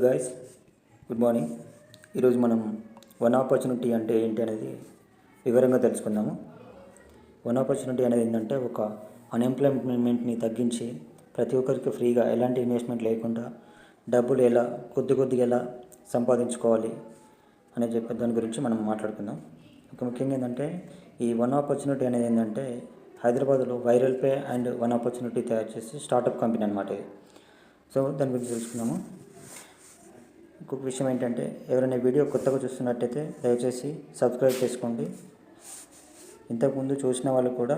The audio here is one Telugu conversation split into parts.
Guys, good morning. ఈరోజు మనం వన్ ఆపర్చునిటీ అంటే ఏంటి అనేది వివరంగా తెలుసుకుందాము. వన్ ఆపర్చునిటీ అనేది ఏంటంటే ఒక అన్ఎంప్లాయ్మెంట్ని తగ్గించి ప్రతి ఒక్కరికి ఫ్రీగా ఎలాంటి ఇన్వెస్ట్మెంట్ లేకుండా డబ్బులు ఎలా కొద్దిగా ఎలా సంపాదించుకోవాలి అనే దాని గురించి మనం మాట్లాడుకుందాం. ముఖ్యంగా ఏంటంటే ఈ వన్ ఆపర్చునిటీ అనేది ఏంటంటే హైదరాబాద్లో viral pay and one opportunity తయారు చేసి స్టార్టప్ కంపెనీ అనమాట ఇది. సో దాని గురించి తెలుసుకుందాము. ఇంకొక విషయం ఏంటంటే ఎవరైనా వీడియో కొత్తగా చూస్తున్నట్టయితే దయచేసి సబ్స్క్రైబ్ చేసుకోండి. ఇంతకుముందు చూసిన వాళ్ళు కూడా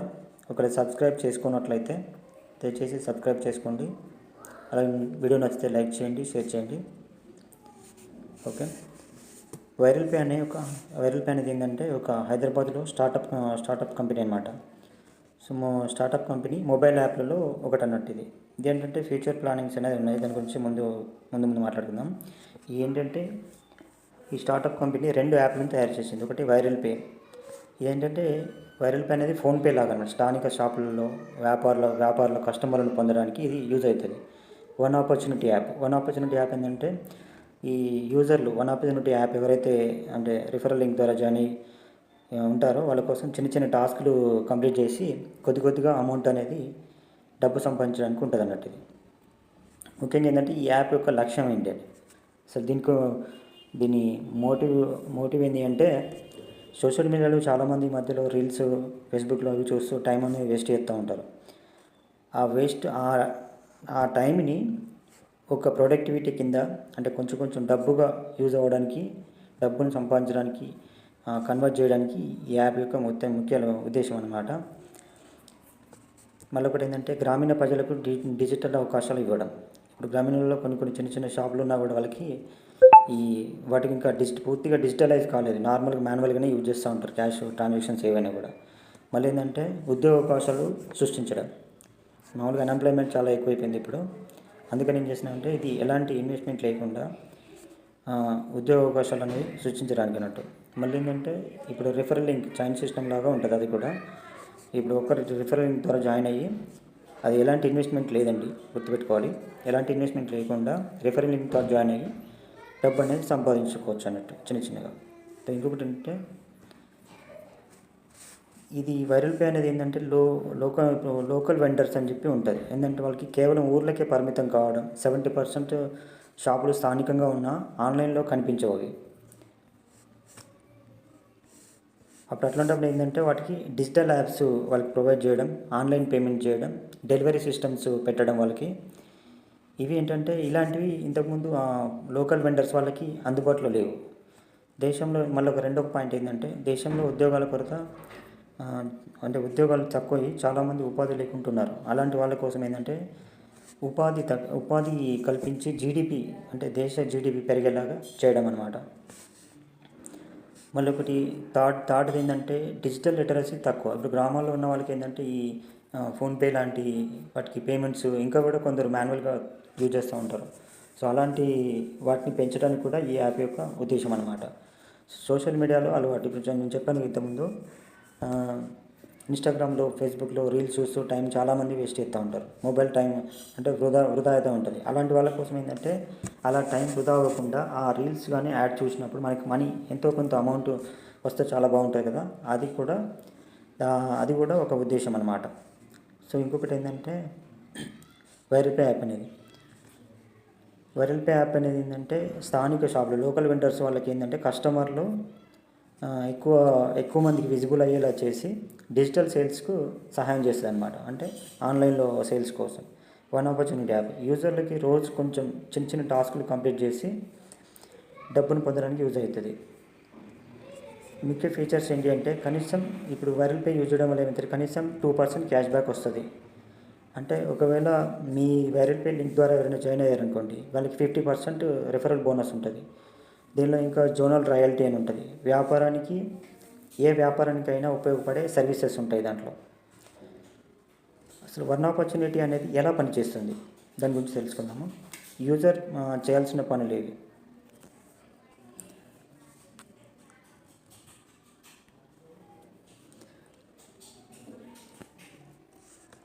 ఒకవేళ సబ్స్క్రైబ్ చేసుకున్నట్లయితే దయచేసి సబ్స్క్రైబ్ చేసుకోండి. అలాగే వీడియో నచ్చితే లైక్ చేయండి, షేర్ చేయండి. ఓకే. వైరల్ పే అనేది ఏంటంటే ఒక హైదరాబాద్లో స్టార్టప్ కంపెనీ అనమాట. సో స్టార్టప్ కంపెనీ మొబైల్ యాప్లలో ఒకటి అన్నట్టు ఇది ఏంటంటే ఫ్యూచర్ ప్లానింగ్స్ అనేది ఉన్నాయి. దాని గురించి ముందు మాట్లాడుకుందాం. ఏంటంటే ఈ స్టార్టప్ కంపెనీ 2 యాప్లను తయారు చేసింది. ఒకటి వైరల్ పే. ఏంటంటే వైరల్ పే అనేది ఫోన్పే లాగా అన్నమాట. స్థానిక షాపులలో వ్యాపారుల కస్టమర్లను పొందడానికి ఇది యూజ్ అవుతుంది. వన్ ఆపర్చునిటీ యాప్ ఏంటంటే ఈ యూజర్లు వన్ ఆపర్చునిటీ యాప్ ఎవరైతే అంటే రిఫరల్ లింక్ ద్వారా జాయిన్ అయ్యి ఉంటారో వాళ్ళ కోసం చిన్న టాస్క్లు కంప్లీట్ చేసి కొద్దిగా అమౌంట్ అనేది డబ్బు సంపాదించడానికి ఉంటుంది అన్నట్టు ఇది. ముఖ్యంగా ఏంటంటే ఈ యాప్ యొక్క లక్ష్యం ఏంటి, అసలు దీని మోటివ్ ఏంటి అంటే సోషల్ మీడియాలో చాలామంది మధ్యలో రీల్స్ ఫేస్బుక్లో అవి చూస్తూ టైం అనేది వేస్ట్ చేస్తూ ఉంటారు. ఆ టైంని ఒక ప్రొడక్టివిటీ కింద అంటే కొంచెం డబ్బుగా యూజ్ అవ్వడానికి, డబ్బును సంపాదించడానికి, కన్వర్ట్ చేయడానికి ఈ యాప్ యొక్క ముఖ్య ఉద్దేశం అన్నమాట. మళ్ళీ ఒకటి ఏంటంటే గ్రామీణ ప్రజలకు డిజిటల్ అవకాశాలు ఇవ్వడం. ఇప్పుడు గ్రామీణంలో కొన్ని చిన్న షాపులు ఉన్నా కూడా వాళ్ళకి వాటికి ఇంకా పూర్తిగా డిజిటలైజ్ కాలేదు. నార్మల్గా మాన్యువల్గానే యూజ్ చేస్తూ ఉంటారు క్యాష్ ట్రాన్సాక్షన్స్ ఏవైనా కూడా. మళ్ళీ ఏంటంటే ఉద్యోగ అవకాశాలు సృష్టించడం. మామూలుగా అన్ఎంప్లాయ్మెంట్ చాలా ఎక్కువైపోయింది ఇప్పుడు. అందుకని ఏం చేసినా ఇది ఎలాంటి ఇన్వెస్ట్మెంట్ లేకుండా ఉద్యోగ అవకాశాలు అనేవి సృష్టించడానికి అన్నట్టు. మళ్ళీ ఏంటంటే ఇప్పుడు రిఫరల్ లింక్ చైన్ సిస్టమ్ లాగా ఉంటుంది. అది కూడా ఇప్పుడు ఒకరి రిఫరల్ లింక్ ద్వారా జాయిన్ అయ్యి అది ఎలాంటి ఇన్వెస్ట్మెంట్ లేదండి, గుర్తుపెట్టుకోవాలి. ఎలాంటి ఇన్వెస్ట్మెంట్ లేకుండా రిఫరల్ లింక్ ద్వారా జాయిన్ అయ్యి డబ్బు అనేది సంపాదించుకోవచ్చు అన్నట్టు చిన్నగా. ఇంకొకటి ఏంటంటే ఇది వైరల్ పే అనేది ఏంటంటే లోకల్ వెండర్స్ అని చెప్పి ఉంటుంది. ఏంటంటే వాళ్ళకి కేవలం ఊర్లకే పరిమితం కావడం. 70% షాపులు స్థానికంగా ఉన్న ఆన్లైన్లో కనిపించవు. అప్పుడు అట్లాంటప్పుడు ఏంటంటే వాటికి డిజిటల్ యాప్స్ వాళ్ళకి ప్రొవైడ్ చేయడం, ఆన్లైన్ పేమెంట్ చేయడం, డెలివరీ సిస్టమ్స్ పెట్టడం వాళ్ళకి. ఇవి ఏంటంటే ఇలాంటివి ఇంతకుముందు లోకల్ వెండర్స్ వాళ్ళకి అందుబాటులో లేవు. దేశంలో మళ్ళీ రెండో పాయింట్ ఏంటంటే దేశంలో ఉద్యోగాల కొరత, అంటే ఉద్యోగాలు తక్కువై చాలామంది ఉపాధి లేకుంటున్నారు. అలాంటి వాళ్ళ కోసం ఏంటంటే ఉపాధి కల్పించి జీడిపి అంటే దేశ జీడిపి పెరిగేలాగా చేయడం అన్నమాట. మళ్ళీ ఒకటి థర్డ్ ఏంటంటే డిజిటల్ లిటరసీ తక్కువ. ఇప్పుడు గ్రామాల్లో ఉన్న వాళ్ళకి ఏంటంటే ఈ ఫోన్పే లాంటి వాటికి పేమెంట్స్ ఇంకా కూడా కొందరు మాన్యువల్గా యూజ్ చేస్తూ ఉంటారు. సో అలాంటి వాటిని పెంచడానికి కూడా ఈ యాప్ యొక్క ఉద్దేశం అన్నమాట. సోషల్ మీడియాలో అలవాటు. ఇప్పుడు నేను చెప్పాను ఇంతకుముందు, ఇన్స్టాగ్రామ్లో ఫేస్బుక్లో రీల్స్ చూస్తూ టైం చాలామంది వేస్ట్ చేస్తూ ఉంటారు. మొబైల్ టైం అంటే వృధా అవుతూ ఉంటుంది. అలాంటి వాళ్ళ కోసం ఏంటంటే అలా టైం వృధా అవ్వకుండా ఆ రీల్స్ కానీ యాడ్ చూసినప్పుడు మనకి మనీ ఎంతో కొంత అమౌంట్ వస్తే చాలా బాగుంటుంది కదా. అది కూడా ఒక ఉద్దేశం అన్నమాట. సో ఇంకొకటి ఏంటంటే వైరల్ పే యాప్ అనేది ఏంటంటే స్థానిక షాపులు లోకల్ వెండర్స్ వాళ్ళకి ఏంటంటే కస్టమర్లు ఎక్కువ మందికి విజిబుల్ అయ్యేలా చేసి డిజిటల్ సేల్స్కు సహాయం చేస్తుంది అన్నమాట. అంటే ఆన్లైన్లో సేల్స్ కోసం వన్ ఆపర్చునిటీ యాప్ యూజర్లకి రోజు కొంచెం చిన్న టాస్కులు కంప్లీట్ చేసి డబ్బును పొందడానికి యూజ్ అవుతుంది. ముఖ్య ఫీచర్స్ ఏంటి అంటే కనీసం ఇప్పుడు వైరల్ పే యూజ్ చేయడం వల్ల ఏమవుతుంది, కనీసం 2% క్యాష్ బ్యాక్ వస్తుంది. అంటే ఒకవేళ మీ వైరల్ పే లింక్ ద్వారా ఎవరైనా జాయిన్ అయ్యారనుకోండి, వాళ్ళకి 50% రిఫరల్ బోనస్ ఉంటుంది. దీనిలో ఇంకా జోనల్ రాయల్టీ అని ఉంటుంది. ఏ వ్యాపారానికైనా ఉపయోగపడే సర్వీసెస్ ఉంటాయి దాంట్లో. అసలు వన్ ఆపర్చునిటీ అనేది ఎలా పనిచేస్తుంది దాని గురించి తెలుసుకుందాము. యూజర్ చేయాల్సిన పనులు ఏవి.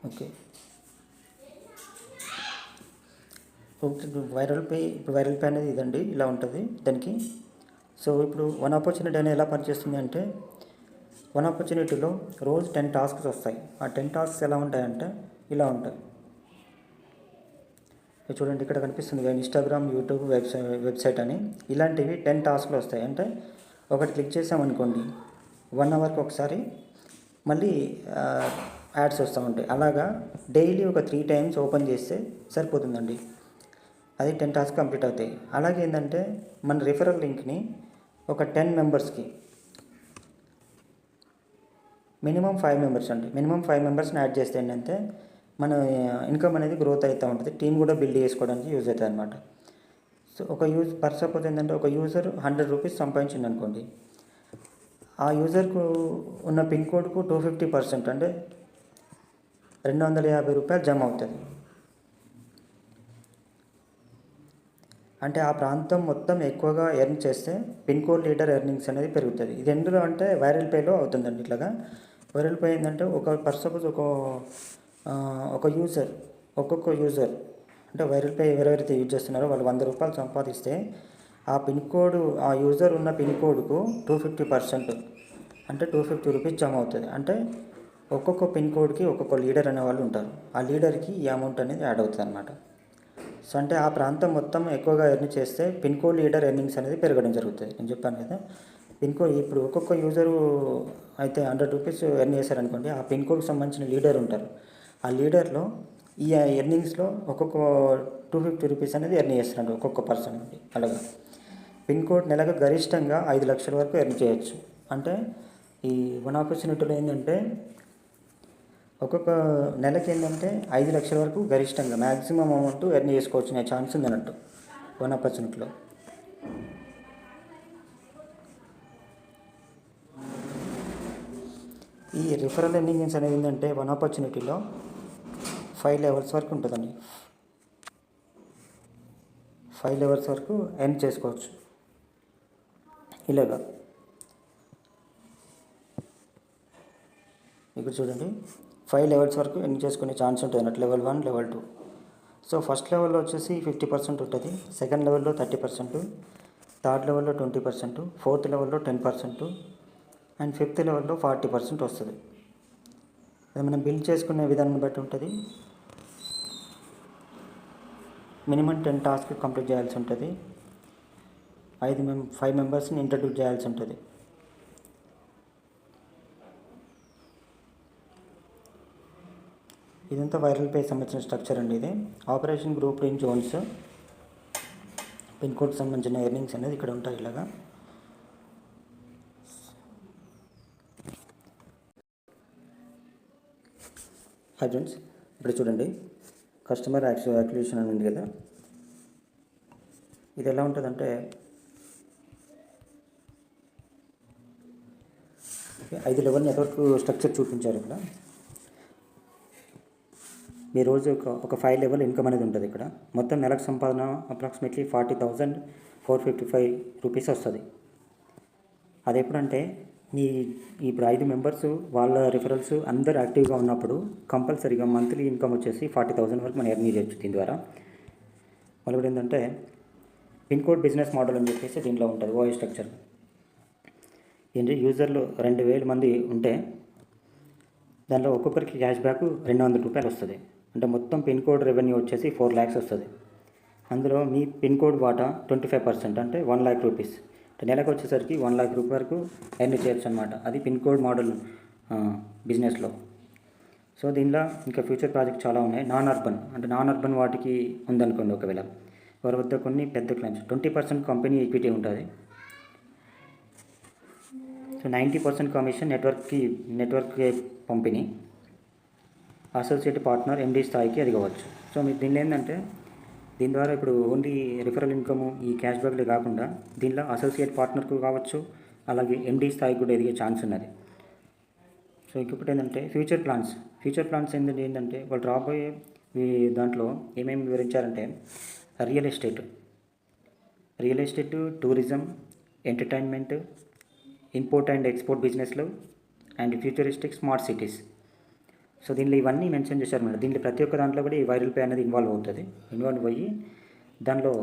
ఓకే, వైరల్ పే అనేది ఇదండి, ఇలా ఉంటుంది దానికి. సో ఇప్పుడు వన్ ఆపర్చునిటీ అనేది ఎలా పనిచేస్తుంది అంటే, వన్ ఆపర్చునిటీలో రోజు 10 టాస్క్స్ వస్తాయి. ఆ 10 టాస్క్స్ ఎలా ఉంటాయంటే ఇలా ఉంటాయి. చూడండి, ఇక్కడ కనిపిస్తుంది కదా, ఇన్స్టాగ్రామ్, యూట్యూబ్, వెబ్సైట్ అని ఇలాంటివి 10 టాస్క్లు వస్తాయి. అంటే ఒకటి క్లిక్ చేసామనుకోండి, 1 అవర్కి ఒకసారి మళ్ళీ యాడ్స్ వస్తూ ఉంటాయి. అలాగా డైలీ ఒక 3 టైమ్స్ ఓపెన్ చేస్తే సరిపోతుందండి, అది 10 టాస్క్ కంప్లీట్ అవుతాయి. అలాగే ఏంటంటే మన రిఫరల్ లింక్ని ఒక 10 మెంబర్స్కి, మినిమం 5 మెంబర్స్ అండి, మినిమం 5 మెంబర్స్ని యాడ్ చేస్తే ఏంటంటే మన ఇన్కమ్ అనేది గ్రోత్ అవుతూ ఉంటుంది. టీం కూడా బిల్డ్ చేసుకోవడానికి యూజ్ అవుతుంది అనమాట. సో సపోజ్ ఏంటంటే ఒక యూజర్ 100 రూపీస్ సంపాదించింది అనుకోండి, ఆ యూజర్కు ఉన్న పిన్ కోడ్కు 250% అంటే 250 రూపాయలు జమ అవుతుంది. అంటే ఆ ప్రాంతం మొత్తం ఎక్కువగా ఎర్న్ చేస్తే పిన్ కోడ్ లీడర్ ఎర్నింగ్స్ అనేది పెరుగుతుంది. ఇది ఎందులో అంటే వైరల్ పేలో అవుతుందండి. ఇట్లాగా వైరల్ పే ఏంటంటే సపోజ్ ఒక యూజర్, ఒక్కొక్క యూజర్ అంటే వైరల్ పే ఎవరెవరైతే యూజ్ చేస్తున్నారో వాళ్ళు 100 రూపాయలు సంపాదిస్తే ఆ పిన్ కోడ్, ఆ యూజర్ ఉన్న పిన్ కోడ్కు 250% అంటే 250 రూపీస్ జమ అవుతుంది. అంటే ఒక్కొక్క పిన్ కోడ్కి ఒక్కొక్క లీడర్ అనే వాళ్ళు ఉంటారు. ఆ లీడర్కి ఈ అమౌంట్ అనేది యాడ్ అవుతుంది అనమాట. సో అంటే ఆ ప్రాంతం మొత్తం ఎక్కువగా ఎర్న్ చేస్తే పిన్ కోడ్ లీడర్ ఎర్నింగ్స్ అనేది పెరగడం జరుగుతుంది. నేను చెప్పాను కదా, పిన్ కోడ్ ఇప్పుడు ఒక్కొక్క యూజరు అయితే 100 రూపీస్ ఎర్న్ చేశారనుకోండి, ఆ పిన్ కోడ్కి సంబంధించిన లీడర్ ఉంటారు. ఆ లీడర్లో ఈ ఎర్నింగ్స్లో ఒక్కొక్క 250 రూపీస్ అనేది ఎర్న్ చేస్తున్నాడు ఒక్కొక్క పర్సన్ నుండి. అలాగా పిన్ కోడ్ నెలకు గరిష్టంగా 5 లక్షల వరకు ఎర్న్ చేయొచ్చు. అంటే ఈ వన్ ఆపర్చునిటీలో ఏంటంటే ఒక్కొక్క నెలకి ఏంటంటే 5 లక్షల వరకు గరిష్టంగా మ్యాక్సిమం అమౌంట్ ఎర్న్ చేసుకోవచ్చు అనే ఛాన్స్ ఉంది అన్నట్టు వన్ ఆపర్చునిటీలో. ఈ రిఫరల్ ఎర్నింగ్స్ అనేది ఏంటంటే వన్ ఆపర్చునిటీలో 5 లెవెల్స్ వరకు ఉంటుందండి. 5 లెవెల్స్ వరకు ఎర్న్ చేసుకోవచ్చు. ఇలాగా ఇక్కడ చూడండి, 5 లెవెల్స్ వరకు ఎర్న్ చేసుకునే ఛాన్స్ ఉంటుంది అన్నట్టు. Level 1, level 2. సో ఫస్ట్ లెవెల్లో వచ్చేసి 50% ఉంటుంది, సెకండ్ లెవెల్లో 30%, థర్డ్ లెవెల్లో 20%, ఫోర్త్ లెవెల్లో 10%, అండ్ ఫిఫ్త్ లెవెల్లో 40% వస్తుంది. అది మనం బిల్డ్ చేసుకునే విధానం బట్టి ఉంటుంది. మినిమం 10 టాస్క్ కంప్లీట్ చేయాల్సి ఉంటుంది. 5 మెంబర్స్ని ఇంట్రడ్యూస్ చేయాల్సి ఉంటుంది. ఇదంతా వైరల్ పే సంబంధించిన స్ట్రక్చర్ అండి. ఇది operation group in zones, pin code సంబంధించిన ఎర్నింగ్స్ అనేది ఇక్కడ ఉంటాయి. ఇలాగా హై ఫ్రెండ్స్, ఇప్పుడు చూడండి, కస్టమర్ యాక్విజిషన్ అని ఉంది కదా, ఇది ఎలా ఉంటుందంటే 5 లెవెల్ నెట్వర్క్ స్ట్రక్చర్ చూపించారు ఇక్కడ. మీ రోజు ఒక 5 లెవెల్ ఇన్కమ్ అనేది ఉంటుంది. ఇక్కడ మొత్తం నెలకు సంపాదన అప్రాక్సిమేట్లీ 40,455 రూపీస్ వస్తుంది. అది ఎప్పుడంటే ఇప్పుడు 5 మెంబర్స్ వాళ్ళ రిఫరల్స్ అందరు యాక్టివ్గా ఉన్నప్పుడు కంపల్సరీగా మంత్లీ ఇన్కమ్ వచ్చేసి 40,000 వరకు మనం ఎర్న్ చేయొచ్చు దీని ద్వారా. మళ్ళీ కూడా ఏంటంటే పిన్ కోడ్ బిజినెస్ మోడల్ అని చెప్పేసి దీంట్లో ఉంటుంది. ఓఐ స్ట్రక్చర్ ఏంటి, యూజర్లు 2,000 మంది ఉంటే దానిలో ఒక్కొక్కరికి క్యాష్ బ్యాక్ 200 రూపాయలు వస్తుంది. అంటే మొత్తం పిన్ కోడ్ రెవెన్యూ వచ్చేసి 4 lakhs వస్తుంది. అందులో మీ పిన్ కోడ్ వాటా 25% అంటే 1 lakh రూపీస్. నెలకు వచ్చేసరికి 1 lakh రూపాయల వరకు ఎర్న్ చేయొచ్చు అనమాట. అది పిన్ కోడ్ మోడల్ బిజినెస్లో. సో దీనిలో ఇంకా ఫ్యూచర్ ప్రాజెక్ట్ చాలా ఉన్నాయి. నాన్ అర్బన్ వాటికి ఉందనుకోండి, ఒకవేళ వారి వద్ద కొన్ని పెద్ద క్లైంట్స్ 20% కంపెనీ ఈక్విటీ ఉంటుంది. సో 90% కమిషన్ నెట్వర్క్ పంపిణీ, అసోసియేట్ పార్ట్నర్ ఎండీ స్థాయికి ఎదగవచ్చు. సో మీరు దీనిలో ఏంటంటే దీని ద్వారా ఇప్పుడు ఓన్లీ రిఫరల్ ఇన్కమ్ ఈ క్యాష్ బ్యాక్లే కాకుండా దీనిలో అసోసియేట్ పార్ట్నర్కు కావచ్చు, అలాగే ఎండీ స్థాయికి కూడా ఎదిగే ఛాన్స్ ఉన్నది. సో ఇంకొకటి ఏంటంటే ఫ్యూచర్ ప్లాన్స్ ఏంటంటే వాళ్ళు రాబోయే దాంట్లో ఏమేమి వివరించారంటే real estate, tourism, entertainment, import and export బిజినెస్లు, and futuristic smart cities. So దీనిలో ఇవన్నీ మెన్షన్ చేశారు మేడం. దీంట్లో ప్రతి ఒక్క దాంట్లో కూడా ఈ వైరల్ పే అనేది ఇన్వాల్వ్ అయ్యి దానిలో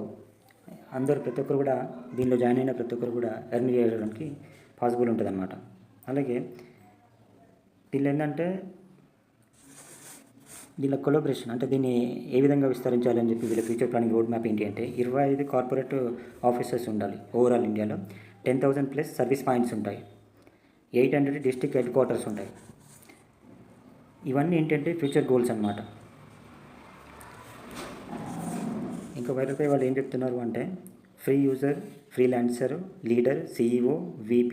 ప్రతి ఒక్కరు కూడా దీనిలో జాయిన్ అయిన ప్రతి ఒక్కరు కూడా ఎర్న్ చేయడానికి పాసిబుల్ ఉంటుంది అన్నమాట. అలాగే దీనిలో ఏంటంటే దీనిలో కొలాబరేషన్ అంటే దీన్ని ఏ విధంగా విస్తరించాలని చెప్పి వీళ్ళ ఫ్యూచర్ ప్లానింగ్ రోడ్ మ్యాప్ ఏంటి అంటే 25 కార్పొరేట్ ఆఫీసెస్ ఉండాలి ఓవరాల్ ఇండియాలో. 10,000 ప్లస్ సర్వీస్ పాయింట్స్ ఉంటాయి. 800 డిస్ట్రిక్ట్ హెడ్ క్వార్టర్స్ ఉంటాయి. ఇవన్నీ ఏంటంటే ఫ్యూచర్ గోల్స్ అన్నమాట. ఇంకా వైరల్పై వాళ్ళు ఏం చెప్తున్నారు అంటే free user, freelancer, leader, CEO, VP,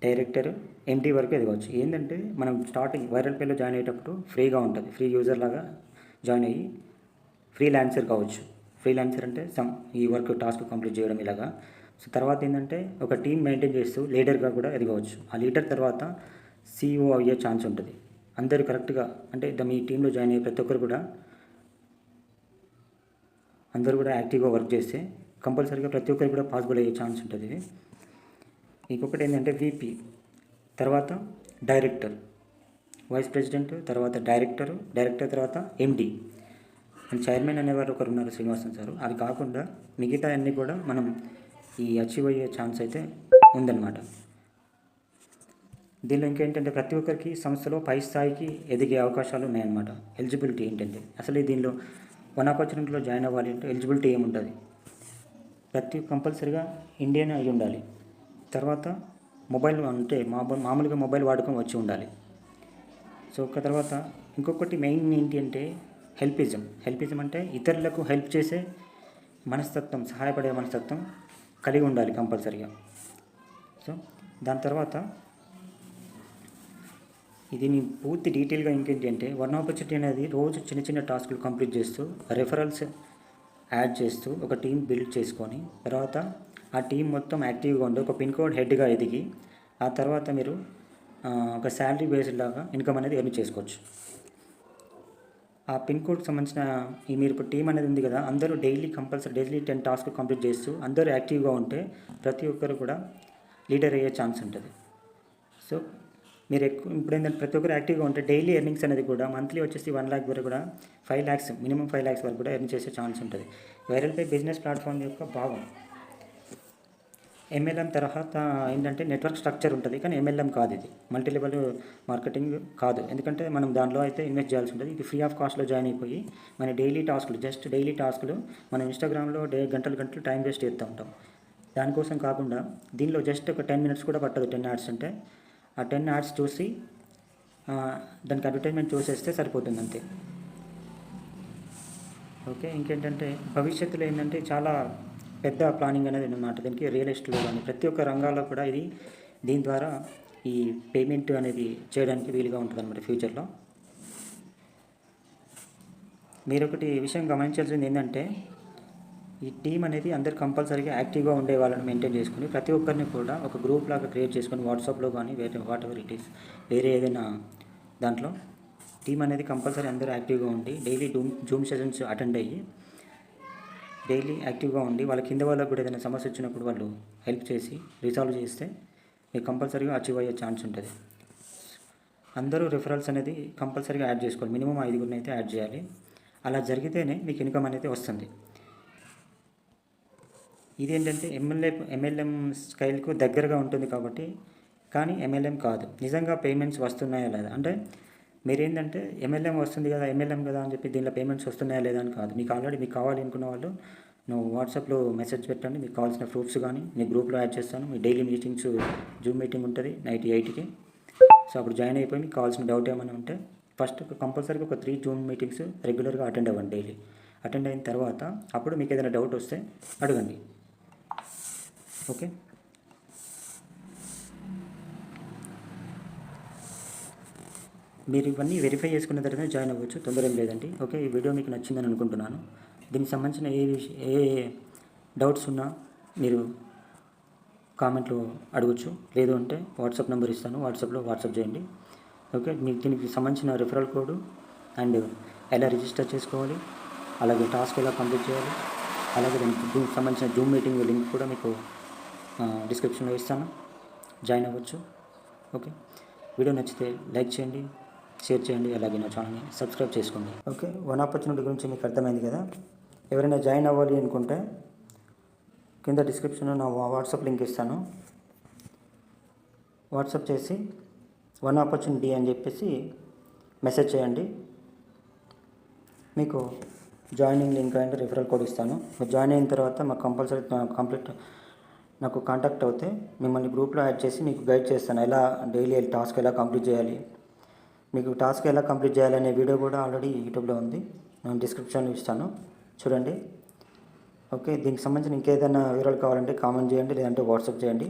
director, MD వరకు ఎదగవచ్చు. ఏంటంటే మనం స్టార్టింగ్ వైరల్పేలో జాయిన్ అయ్యేటప్పుడు ఫ్రీగా ఉంటుంది. ఫ్రీ యూజర్ లాగా జాయిన్ అయ్యి ఫ్రీలాన్సర్ కావచ్చు. ఫ్రీలాన్సర్ అంటే ఈ వర్క్ టాస్క్ కంప్లీట్ చేయడం ఇలాగా. సో తర్వాత ఏంటంటే ఒక టీం మెయింటైన్ చేస్తూ లీడర్గా కూడా ఎదగవచ్చు. ఆ లీడర్ తర్వాత CEO అయ్యే ఛాన్స్ ఉంటుంది. అందరూ కరెక్ట్గా అంటే మీ టీంలో జాయిన్ అయ్యే ప్రతి ఒక్కరు కూడా అందరూ కూడా యాక్టివ్గా వర్క్ చేస్తే కంపల్సరీగా ప్రతి ఒక్కరికి కూడా పాసిబుల్ అయ్యే ఛాన్స్ ఉంటుంది. ఇంకొకటి ఏంటంటే VP తర్వాత డైరెక్టర్, వైస్ ప్రెసిడెంట్ తర్వాత డైరెక్టర్ తర్వాత MD అండ్ చైర్మన్ అనేవారు ఒకరు ఉన్నారు, శ్రీనివాసన్ సార్. అది కాకుండా మిగతా అన్నీ కూడా మనం ఈ అచీవ్ అయ్యే ఛాన్స్ అయితే ఉందన్నమాట. దీనిలో ఇంకేంటంటే ప్రతి ఒక్కరికి సంస్థలో పై స్థాయికి ఎదిగే అవకాశాలు ఉన్నాయన్నమాట. ఎలిజిబిలిటీ ఏంటంటే అసలు దీనిలో వన్ ఆపర్చునిటీలో జాయిన్ అవ్వాలి అంటే ఎలిజిబిలిటీ ఏముంటుంది, ప్రతి కంపల్సరీగా ఇండియన్ అయి ఉండాలి. తర్వాత మొబైల్ అంటే మామూలుగా మొబైల్ వాడకం వచ్చి ఉండాలి. సో ఒక తర్వాత ఇంకొకటి మెయిన్ ఏంటి అంటే హెల్పిజం అంటే ఇతరులకు హెల్ప్ చేసే మనస్తత్వం, సహాయపడే మనస్తత్వం కలిగి ఉండాలి కంపల్సరీగా. సో దాని తర్వాత ఇది పూర్తి డీటెయిల్గా ఇంకేంటి అంటే వన్ ఆపర్చునిటీ అనేది రోజు చిన్న చిన్న టాస్కులు కంప్లీట్ చేస్తూ రెఫరల్స్ యాడ్ చేస్తూ ఒక టీం బిల్డ్ చేసుకొని తర్వాత ఆ టీం మొత్తం యాక్టివ్గా ఉండి ఒక పిన్ కోడ్ హెడ్గా ఎదిగి ఆ తర్వాత మీరు ఒక శాలరీ బేస్డ్ లాగా ఇన్కమ్ అనేది ఎర్న్ చేసుకోవచ్చు. ఆ పిన్ కోడ్కి సంబంధించిన మీరు ఇప్పుడు టీం అనేది ఉంది కదా, అందరూ డైలీ 10 టాస్క్ కంప్లీట్ చేస్తూ అందరూ యాక్టివ్గా ఉంటే ప్రతి ఒక్కరు కూడా లీడర్ అయ్యే ఛాన్స్ ఉంటుంది. సో మీరు ఇప్పుడు ఏంటంటే ప్రతి ఒక్కరు యాక్టివ్గా ఉంటే డైలీ ఎర్నింగ్స్ అనేది కూడా మంత్లీ వచ్చేసి 1 lakh వరకు కూడా 5 lakhs మినిమం 5 lakhs వరకు కూడా ఎర్న్ చేసే ఛాన్స్ ఉంటుంది. వైరల్పై బిజినెస్ ప్లాట్ఫామ్ యొక్క భాగం. MLM తర్వాత ఏంటంటే నెట్వర్క్ స్ట్రక్చర్ ఉంటుంది, కానీ MLM కాదు, ఇది మల్టీ లెవెల్ మార్కెటింగ్ కాదు. ఎందుకంటే మనం దానిలో అయితే ఇన్వెస్ట్ చేయాల్సి ఉంటుంది. ఇది ఫ్రీ ఆఫ్ కాస్ట్లో జాయిన్ అయిపోయి మన డైలీ టాస్కులు మనం ఇన్స్టాగ్రామ్లో గంటలు టైం వేస్ట్ చేస్తూ ఉంటాం. దానికోసం కాకుండా దీనిలో జస్ట్ ఒక 10 minutes కూడా పట్టదు. 10 ads అంటే ఆ 10 ads చూసి దానికి అడ్వర్టైజ్మెంట్ చూసేస్తే సరిపోతుంది అంతే. ఓకే, ఇంకేంటంటే భవిష్యత్తులో ఏంటంటే చాలా పెద్ద ప్లానింగ్ అనేది అన్నమాట. దీనికి రియల్ ఎస్టేట్లో కానీ ప్రతి ఒక్క రంగాల్లో కూడా దీని ద్వారా ఈ పేమెంట్ అనేది చేయడానికి వీలుగా ఉంటుంది అన్నమాట ఫ్యూచర్లో. మీరు ఒకటి విషయం గమనించాల్సింది ఏంటంటే ఈ టీం అనేది అందరు కంపల్సరీగా యాక్టివ్గా ఉండే వాళ్ళని మెయింటైన్ చేసుకుని ప్రతి ఒక్కరిని కూడా ఒక గ్రూప్ లాగా క్రియేట్ చేసుకొని వాట్సాప్లో కానీ వాట్ ఎవర్ ఇట్ ఈస్ వేరే ఏదైనా దాంట్లో టీం అనేది కంపల్సరీ అందరూ యాక్టివ్గా ఉండి డైలీ జూమ్ సెషన్స్ అటెండ్ అయ్యి డైలీ యాక్టివ్గా ఉండి వాళ్ళ కింద వాళ్ళకు కూడా ఏదైనా సమస్య వచ్చినప్పుడు వాళ్ళు హెల్ప్ చేసి రిసాల్వ్ చేస్తే మీకు కంపల్సరీగా అచీవ్ అయ్యే ఛాన్స్ ఉంటుంది. అందరూ రిఫరల్స్ అనేది కంపల్సరీగా యాడ్ చేసుకోవాలి. మినిమం 5 అయితే యాడ్ చేయాలి. అలా జరిగితేనే మీకు ఇన్కమ్ అనేది వస్తుంది. ఇదేంటంటే MLM స్కైల్కు దగ్గరగా ఉంటుంది కాబట్టి, కానీ MLM కాదు. నిజంగా పేమెంట్స్ వస్తున్నాయా లేదా అంటే మీరేంటంటే MLM వస్తుంది కదా, MLM కదా అని చెప్పి దీనిలో పేమెంట్స్ వస్తున్నాయా లేదా అని కాదు. మీకు కావాలి అనుకున్న వాళ్ళు నువ్వు వాట్సాప్లో మెసేజ్ పెట్టండి. మీకు కావాల్సిన ప్రూఫ్స్ కానీ మీ గ్రూప్లో యాడ్ చేస్తాను. మీ డైలీ మీటింగ్స్ జూమ్ మీటింగ్ ఉంటుంది నైట్ 8కి. సో అప్పుడు జాయిన్ అయిపోయి మీకు కావాల్సిన డౌట్ ఏమైనా ఉంటే ఫస్ట్ కంపల్సరీగా ఒక 3 జూమ్ మీటింగ్స్ రెగ్యులర్గా అటెండ్ అవ్వండి డైలీ. అటెండ్ అయిన తర్వాత అప్పుడు మీకు ఏదైనా డౌట్ వస్తే అడగండి. ఓకే, మీరు ఇవన్నీ వెరిఫై చేసుకున్న తర్వాత జాయిన్ అవ్వచ్చు, తొందర ఏం లేదండి. ఓకే, ఈ వీడియో మీకు నచ్చిందని అనుకుంటున్నాను. దీనికి సంబంధించిన ఏ డౌట్స్ ఉన్నా మీరు కామెంట్లో అడగచ్చు, లేదు అంటే వాట్సాప్ నెంబర్ ఇస్తాను, వాట్సాప్ చేయండి. ఓకే, మీకు దీనికి సంబంధించిన రిఫరల్ కోడ్ అండ్ ఎలా రిజిస్టర్ చేసుకోవాలి, అలాగే టాస్క్ ఎలా కంప్లీట్ చేయాలి, అలాగే దీనికి సంబంధించిన జూమ్ మీటింగ్ లింక్ కూడా మీకు డిస్క్రిప్షన్లో ఇస్తాను, జాయిన్ అవ్వచ్చు. ఓకే, వీడియో నచ్చితే లైక్ చేయండి, షేర్ చేయండి, అలాగే నా ఛానల్ని సబ్స్క్రైబ్ చేసుకోండి. ఓకే, వన్ ఆపర్చునిటీ గురించి మీకు అర్థమైంది కదా. ఎవరైనా జాయిన్ అవ్వాలి అనుకుంటే కింద డిస్క్రిప్షన్లో నా వాట్సాప్ లింక్ ఇస్తాను. వాట్సాప్ చేసి వన్ ఆపర్చునిటీ అని చెప్పేసి మెసేజ్ చేయండి. మీకు joining link and referral code ఇస్తాను. మీరు జాయిన్ అయిన తర్వాత మాకు కంపల్సరీ నాకు కాంటాక్ట్ అవుతే మిమ్మల్ని గ్రూప్లో యాడ్ చేసి మీకు గైడ్ చేస్తాను, ఎలా డైలీ టాస్క్ ఎలా కంప్లీట్ చేయాలి. మీకు టాస్క్ ఎలా కంప్లీట్ చేయాలనే వీడియో కూడా ఆల్రెడీ యూట్యూబ్లో ఉంది, నేను డిస్క్రిప్షన్లో ఇస్తాను, చూడండి. ఓకే, దీనికి సంబంధించిన ఇంకేదైనా వివరాలు కావాలంటే కామెంట్ చేయండి, లేదంటే వాట్సాప్ చేయండి.